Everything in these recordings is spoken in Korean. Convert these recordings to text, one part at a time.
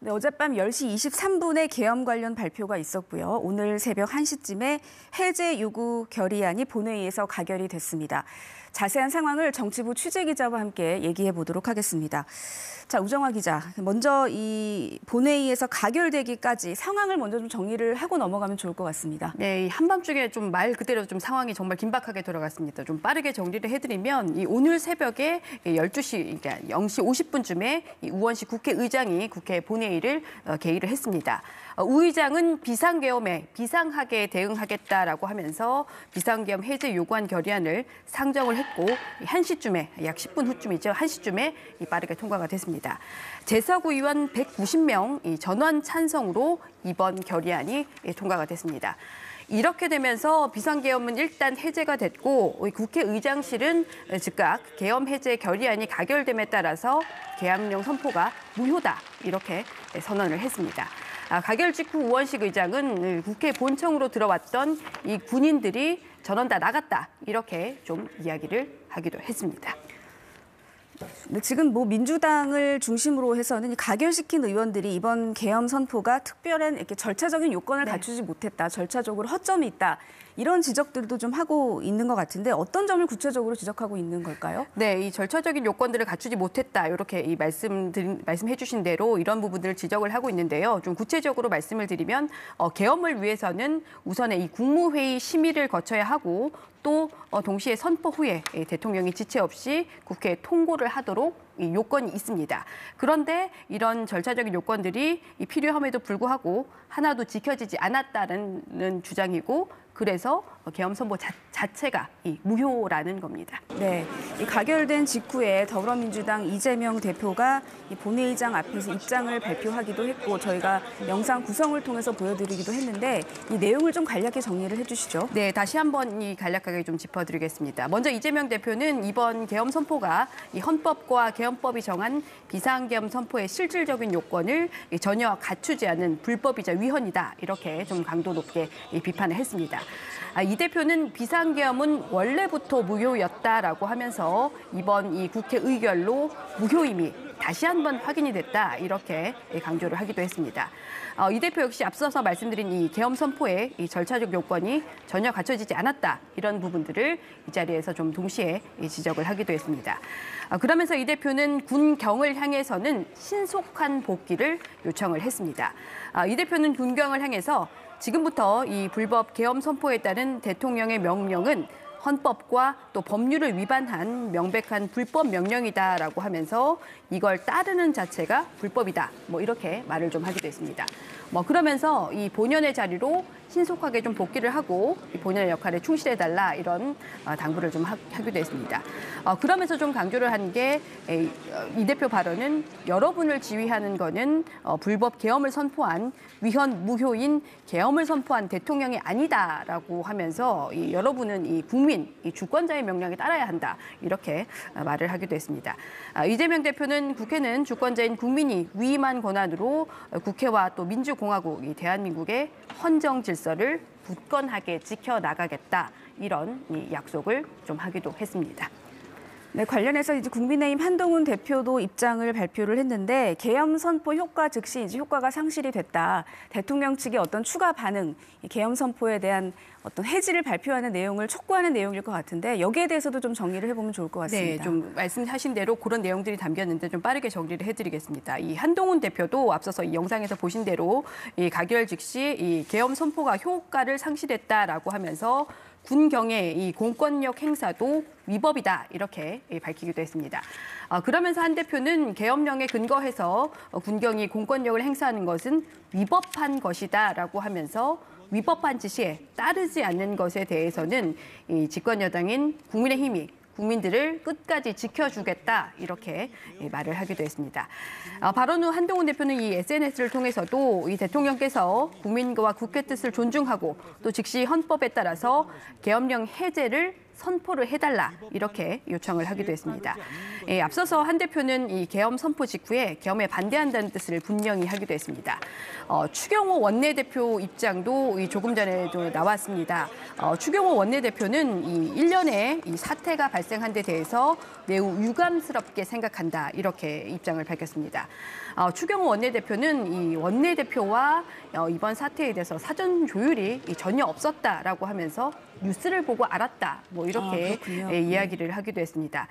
네, 어젯밤 10시 23분에 계엄 관련 발표가 있었고요. 오늘 새벽 1시쯤에 해제 요구 결의안이 본회의에서 가결이 됐습니다. 자세한 상황을 정치부 취재기자와 함께 얘기해 보도록 하겠습니다. 자, 우정화 기자, 먼저 이 본회의에서 가결되기까지 상황을 먼저 좀 정리를 하고 넘어가면 좋을 것 같습니다. 네, 한밤중에 좀 말 그대로 좀 상황이 정말 긴박하게 돌아갔습니다. 좀 빠르게 정리를 해드리면 오늘 새벽에 12시, 그러니까 0시 50분쯤에 우원식 국회의장이 국회 본회의를 개의를 했습니다. 우 의장은 비상계엄에 비상하게 대응하겠다라고 하면서 비상계엄 해제 요구안 결의안을 상정을 했고 1시쯤에 약 10분 후쯤이죠. 1시쯤에 빠르게 통과가 됐습니다. 재석 의원 190명 전원 찬성으로 이번 결의안이 통과가 됐습니다. 이렇게 되면서 비상계엄은 일단 해제가 됐고 국회의장실은 즉각 계엄 해제 결의안이 가결됨에 따라서 계엄령 선포가 무효다 이렇게 선언을 했습니다. 가결 직후 우원식 의장은 국회 본청으로 들어왔던 이 군인들이 전원 다 나갔다 이렇게 좀 이야기를 하기도 했습니다. 네, 지금 민주당을 중심으로 해서는 가결시킨 의원들이 이번 계엄 선포가 특별한 이렇게 절차적인 요건을 갖추지 못했다, 절차적으로 허점이 있다 이런 지적들도 좀 하고 있는 것 같은데 어떤 점을 구체적으로 지적하고 있는 걸까요? 네, 이 절차적인 요건들을 갖추지 못했다 이렇게 말씀해 주신 대로 이런 부분들을 지적을 하고 있는데요. 좀 구체적으로 말씀을 드리면 계엄을 위해서는 우선에 이 국무회의 심의를 거쳐야 하고 또 동시에 선포 후에 대통령이 지체 없이 국회에 통고를 하도록 이 요건이 있습니다. 그런데 이런 절차적인 요건들이 필요함에도 불구하고 하나도 지켜지지 않았다는 주장이고 그래서 계엄 선포 자체가 무효라는 겁니다. 네, 이 가결된 직후에 더불어민주당 이재명 대표가 이 본회의장 앞에서 입장을 발표하기도 했고 저희가 영상 구성을 통해서 보여드리기도 했는데 이 내용을 좀 간략히 정리를 해주시죠. 네, 다시 한번 간략하게 좀 짚어드리겠습니다. 먼저 이재명 대표는 이번 계엄 선포가 이 헌법과 계엄법이 정한 비상계엄 선포의 실질적인 요건을 전혀 갖추지 않은 불법이자 위헌이다 이렇게 좀 강도 높게 비판을 했습니다. 이 대표는 비상계엄은 원래부터 무효였다라고 하면서 이번 이 국회 의결로 무효임이 다시 한번 확인이 됐다 이렇게 강조를 하기도 했습니다. 이 대표 역시 앞서서 말씀드린 이 계엄 선포의 이 절차적 요건이 전혀 갖춰지지 않았다 이런 부분들을 이 자리에서 좀 동시에 지적을 하기도 했습니다. 그러면서 이 대표는 군경을 향해서는 신속한 복귀를 요청을 했습니다. 이 대표는 군경을 향해서 지금부터 이 불법 계엄 선포에 따른 대통령의 명령은 헌법과 또 법률을 위반한 명백한 불법 명령이다라고 하면서 이걸 따르는 자체가 불법이다. 이렇게 말을 좀 하기도 했습니다. 그러면서 이 본연의 자리로 신속하게 좀 복귀를 하고 이 본연의 역할에 충실해달라 이런 당부를 좀 하기도 했습니다. 그러면서 좀 강조를 한 게 이 대표 발언은 여러분을 지휘하는 거는 불법 계엄을 선포한 위헌 무효인 계엄을 선포한 대통령이 아니다라고 하면서 여러분은 이 국민, 이 주권자의 명령에 따라야 한다 이렇게 말을 하기도 했습니다. 이재명 대표는 국회는 주권자인 국민이 위임한 권한으로 국회와 또 민주공화국, 이 대한민국의 헌정 질서를 굳건하게 지켜나가겠다 이런 약속을 좀 하기도 했습니다. 네, 관련해서 이제 국민의힘 한동훈 대표도 입장을 발표를 했는데 계엄 선포 효과 즉시 이제 효과가 상실이 됐다. 대통령 측의 어떤 추가 반응, 이 계엄 선포에 대한 어떤 해지를 발표하는 내용을 촉구하는 내용일 것 같은데 여기에 대해서도 좀 정리를 해보면 좋을 것 같습니다. 네, 좀 말씀하신 대로 그런 내용들이 담겼는데 좀 빠르게 정리를 해드리겠습니다. 이 한동훈 대표도 앞서서 이 영상에서 보신 대로 이 가결 즉시 이 계엄 선포가 효과를 상실했다라고 하면서 군경의 이 공권력 행사도 위법이다 이렇게 밝히기도 했습니다. 그러면서 한 대표는 계엄령에 근거해서 군경이 공권력을 행사하는 것은 위법한 것이다라고 하면서 위법한 지시에 따르지 않는 것에 대해서는 이 집권 여당인 국민의힘이 국민들을 끝까지 지켜주겠다 이렇게 말을 하기도 했습니다. 발언 후 한동훈 대표는 이 SNS를 통해서도 이 대통령께서 국민과 국회 뜻을 존중하고 또 즉시 헌법에 따라서 계엄령 해제를 선포를 해달라 이렇게 요청을 하기도 했습니다. 앞서서 한 대표는 이 계엄 선포 직후에 계엄에 반대한다는 뜻을 분명히 하기도 했습니다. 추경호 원내대표 입장도 조금 전에도 나왔습니다. 추경호 원내대표는 이 1년에 이 사태가 발생한 데 대해서 매우 유감스럽게 생각한다 이렇게 입장을 밝혔습니다. 추경호 원내대표는 이 원내대표와 이번 사태에 대해서 사전 조율이 전혀 없었다라고 하면서 뉴스를 보고 알았다 뭐 이렇게 이야기를 하기도 했습니다.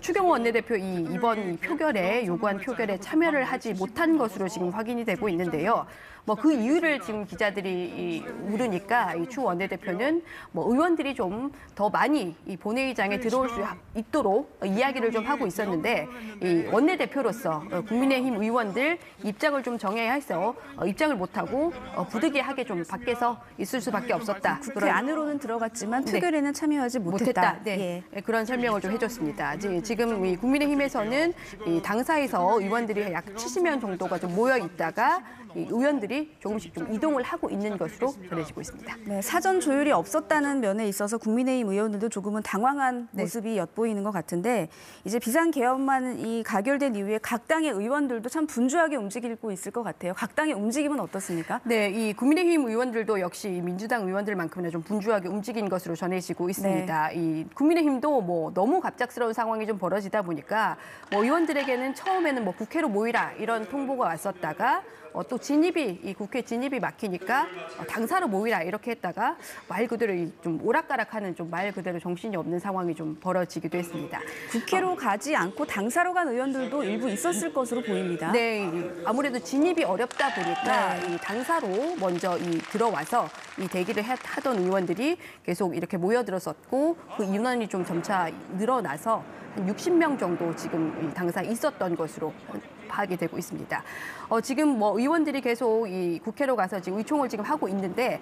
추경호 원내대표 이번 표결에 요구한 표결에 참여를 하지 못한 것으로 지금 확인이 되고 있는데요. 뭐 그 이유를 지금 기자들이 물으니까 이 추 원내대표는 뭐 의원들이 좀 더 많이 이 본회의장에 들어올 수 있도록 이야기를 좀 하고 있었는데 이 원내대표로서 국민의힘 의원들 입장을 좀 정해야 해서 입장을 못하고 부득이하게 좀 밖에서 있을 수밖에 없었다. 국회 안으로는 들어갔지만 표결에는 참여하지 못했다. 네. 그런 설명을 좀 해줬습니다. 지금 이 국민의힘에서는 이 당사에서 의원들이 약 70명 정도가 좀 모여 있다가 이 의원들이 조금씩 좀 이동을 하고 있는 것으로 전해지고 있습니다. 네, 사전 조율이 없었다는 면에 있어서 국민의힘 의원들도 조금은 당황한 모습이 엿보이는 것 같은데 이제 비상계엄만 가결된 이후에 각 당의 의원들도 참 분주하게 움직이고 있을 것 같아요. 각 당의 움직임은 어떻습니까? 네, 이 국민의힘 의원들도 역시 민주당 의원들만큼이나 좀 분주하게 움직인 것으로 전해지고 있습니다. 네. 이 국민의힘도 뭐 너무 갑작스러운 상황이 좀 벌어지다 보니까 뭐 의원들에게는 처음에는 뭐 국회로 모이라 이런 통보가 왔었다가 또 이 국회 진입이 막히니까 당사로 모이라 이렇게 했다가 말 그대로 좀 오락가락하는 좀 말 그대로 정신이 없는 상황이 좀 벌어지기도 했습니다. 국회로 가지 않고 당사로 간 의원들도 일부 있었을 것으로 보입니다. 네, 아무래도 진입이 어렵다 보니까 이 당사로 먼저 들어와서 이 대기를 하던 의원들이 계속 이렇게 모여들었었고 그 인원이 좀 점차 늘어나서 한 60명 정도 지금 이 당사에 있었던 것으로 파악이 되고 있습니다. 지금 뭐 의원들이 계속 이 국회로 가서 지금 의총을 지금 하고 있는데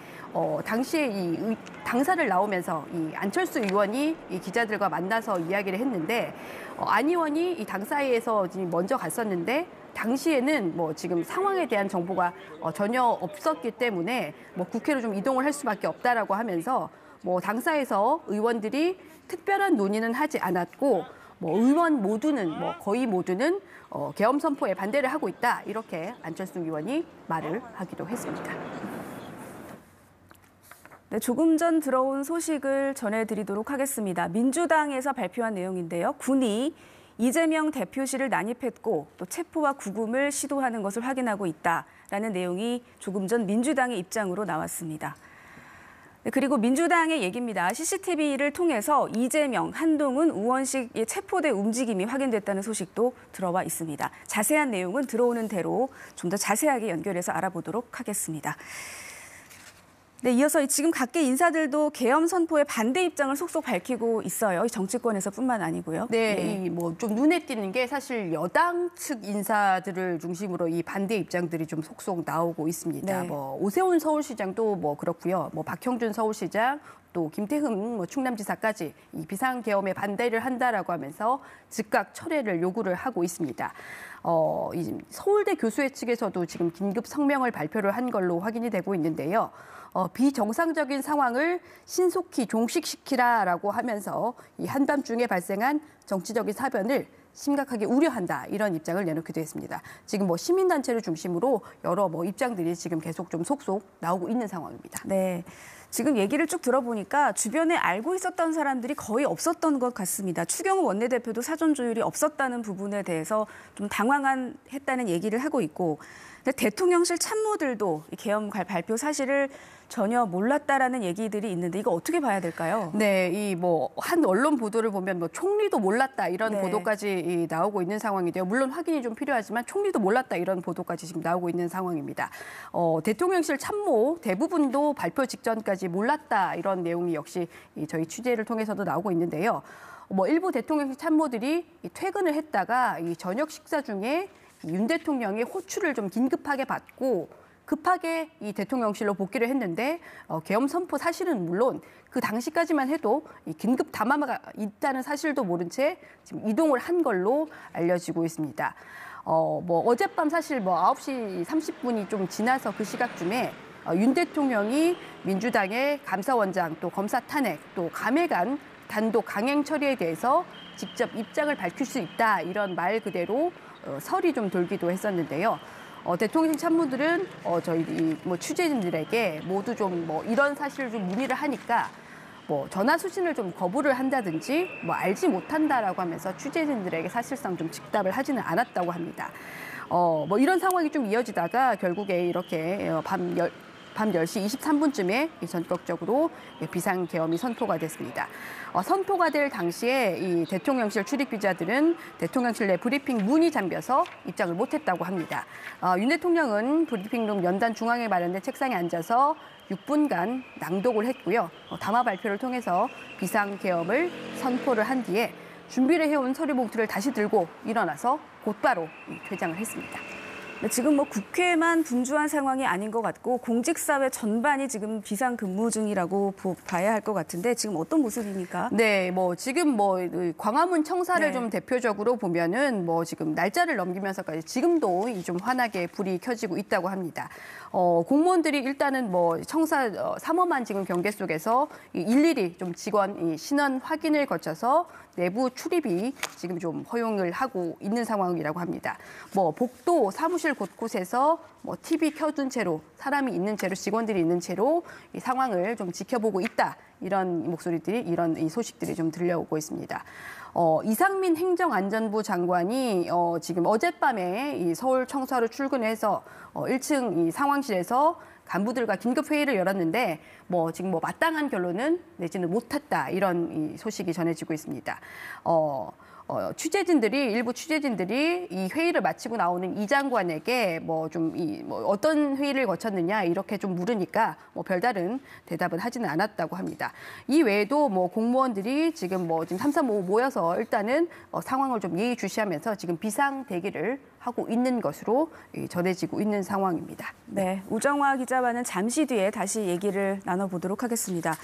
당시에 이 당사를 나오면서 이 안철수 의원이 이 기자들과 만나서 이야기를 했는데 안 의원이 이 당사에서 지금 먼저 갔었는데 당시에는 뭐 지금 상황에 대한 정보가 전혀 없었기 때문에 뭐 국회로 좀 이동을 할 수밖에 없다라고 하면서 뭐 당사에서 의원들이 특별한 논의는 하지 않았고 뭐 의원 모두는 거의 모두는 계엄 선포에 반대를 하고 있다 이렇게 안철수 의원이 말을 하기도 했습니다. 네, 조금 전 들어온 소식을 전해드리도록 하겠습니다. 민주당에서 발표한 내용인데요. 군이 이재명 대표실을 난입했고 또 체포와 구금을 시도하는 것을 확인하고 있다라는 내용이 조금 전 민주당의 입장으로 나왔습니다. 네, 그리고 민주당의 얘기입니다. CCTV를 통해서 이재명, 한동훈, 우원식의 체포대 움직임이 확인됐다는 소식도 들어와 있습니다. 자세한 내용은 들어오는 대로 좀 더 자세하게 연결해서 알아보도록 하겠습니다. 네, 이어서 지금 각계 인사들도 계엄 선포에 반대 입장을 속속 밝히고 있어요. 정치권에서뿐만 아니고요. 네, 뭐 좀 눈에 띄는 게 사실 여당 측 인사들을 중심으로 이 반대 입장들이 좀 속속 나오고 있습니다. 네. 뭐 오세훈 서울시장도 뭐 그렇고요. 뭐 박형준 서울시장 또 김태흠 충남지사까지 이 비상계엄에 반대를 한다라고 하면서 즉각 철회를 요구를 하고 있습니다. 서울대 교수회 측에서도 지금 긴급 성명을 발표를 한 걸로 확인이 되고 있는데요. 비정상적인 상황을 신속히 종식시키라라고 하면서 이 한밤중에 발생한 정치적인 사변을 심각하게 우려한다 이런 입장을 내놓기도 했습니다. 지금 뭐 시민단체를 중심으로 여러 입장들이 지금 계속 좀 속속 나오고 있는 상황입니다. 네. 지금 얘기를 쭉 들어보니까 주변에 알고 있었던 사람들이 거의 없었던 것 같습니다. 추경호 원내대표도 사전 조율이 없었다는 부분에 대해서 좀 당황했다는 얘기를 하고 있고, 근데 대통령실 참모들도 이 계엄 발표 사실을 전혀 몰랐다라는 얘기들이 있는데 이거 어떻게 봐야 될까요? 네, 이 한 언론 보도를 보면 총리도 몰랐다 이런 보도까지 나오고 있는 상황인데요. 물론 확인이 좀 필요하지만 총리도 몰랐다 이런 보도까지 지금 나오고 있는 상황입니다. 대통령실 참모 대부분도 발표 직전까지 몰랐다 이런 내용이 역시 저희 취재를 통해서도 나오고 있는데요. 일부 대통령실 참모들이 퇴근을 했다가 이 저녁 식사 중에 윤 대통령이 호출을 좀 긴급하게 받고 급하게 이 대통령실로 복귀를 했는데 계엄 선포 사실은 물론 그 당시까지만 해도 이 긴급 담화가 있다는 사실도 모른 채 지금 이동을 한 걸로 알려지고 있습니다. 어젯밤 사실 9시 30분이 좀 지나서 그 시각쯤에 윤 대통령이 민주당의 감사원장 또 검사 탄핵 또 감액안 단독 강행 처리에 대해서 직접 입장을 밝힐 수 있다 이런 말 그대로 설이 좀 돌기도 했었는데요. 대통령 참모들은 저희 뭐 취재진들에게 모두 좀 뭐 이런 사실을 좀 문의를 하니까 뭐 전화 수신을 좀 거부를 한다든지 뭐 알지 못한다라고 하면서 취재진들에게 사실상 좀 즉답을 하지는 않았다고 합니다. 뭐 이런 상황이 좀 이어지다가 결국에 이렇게 밤 10시 23분쯤에 전격적으로 비상계엄이 선포가 됐습니다. 선포가 될 당시에 이 대통령실 출입 기자들은 대통령실 내 브리핑 문이 잠겨서 입장을 못했다고 합니다. 윤 대통령은 브리핑룸 연단 중앙에 마련된 책상에 앉아서 6분간 낭독을 했고요. 담화 발표를 통해서 비상계엄을 선포를 한 뒤에 준비를 해온 서류 봉투를 다시 들고 일어나서 곧바로 퇴장을 했습니다. 지금 뭐 국회만 분주한 상황이 아닌 것 같고 공직사회 전반이 지금 비상근무 중이라고 봐야 할 것 같은데 지금 어떤 모습입니까? 네, 뭐 지금 뭐 광화문 청사를 좀 대표적으로 보면은 뭐 지금 날짜를 넘기면서까지 지금도 좀 환하게 불이 켜지고 있다고 합니다. 공무원들이 일단은 뭐 청사 삼엄한 지금 경계 속에서 일일이 좀 직원 신원 확인을 거쳐서 내부 출입이 지금 좀 허용을 하고 있는 상황이라고 합니다. 뭐 복도 사무실 곳곳에서 뭐 TV 켜둔 채로 사람이 있는 채로 직원들이 있는 채로 이 상황을 좀 지켜보고 있다. 이런 목소리들이 이런 이 소식들이 좀 들려오고 있습니다. 이상민 행정안전부 장관이 지금 어젯밤에 이 서울 청사로 출근해서 1층 이 상황실에서 간부들과 긴급 회의를 열었는데 지금 마땅한 결론은 내지는 못했다 이런 이 소식이 전해지고 있습니다. 일부 취재진들이 이 회의를 마치고 나오는 이 장관에게 어떤 회의를 거쳤느냐 이렇게 좀 물으니까 별다른 대답은 하지는 않았다고 합니다. 이 외에도 공무원들이 지금 335 모여서 일단은 상황을 좀 예의주시하면서 지금 비상 대기를 하고 있는 것으로 전해지고 있는 상황입니다. 네, 우정화 기자와는 잠시 뒤에 다시 얘기를 나눠보도록 하겠습니다.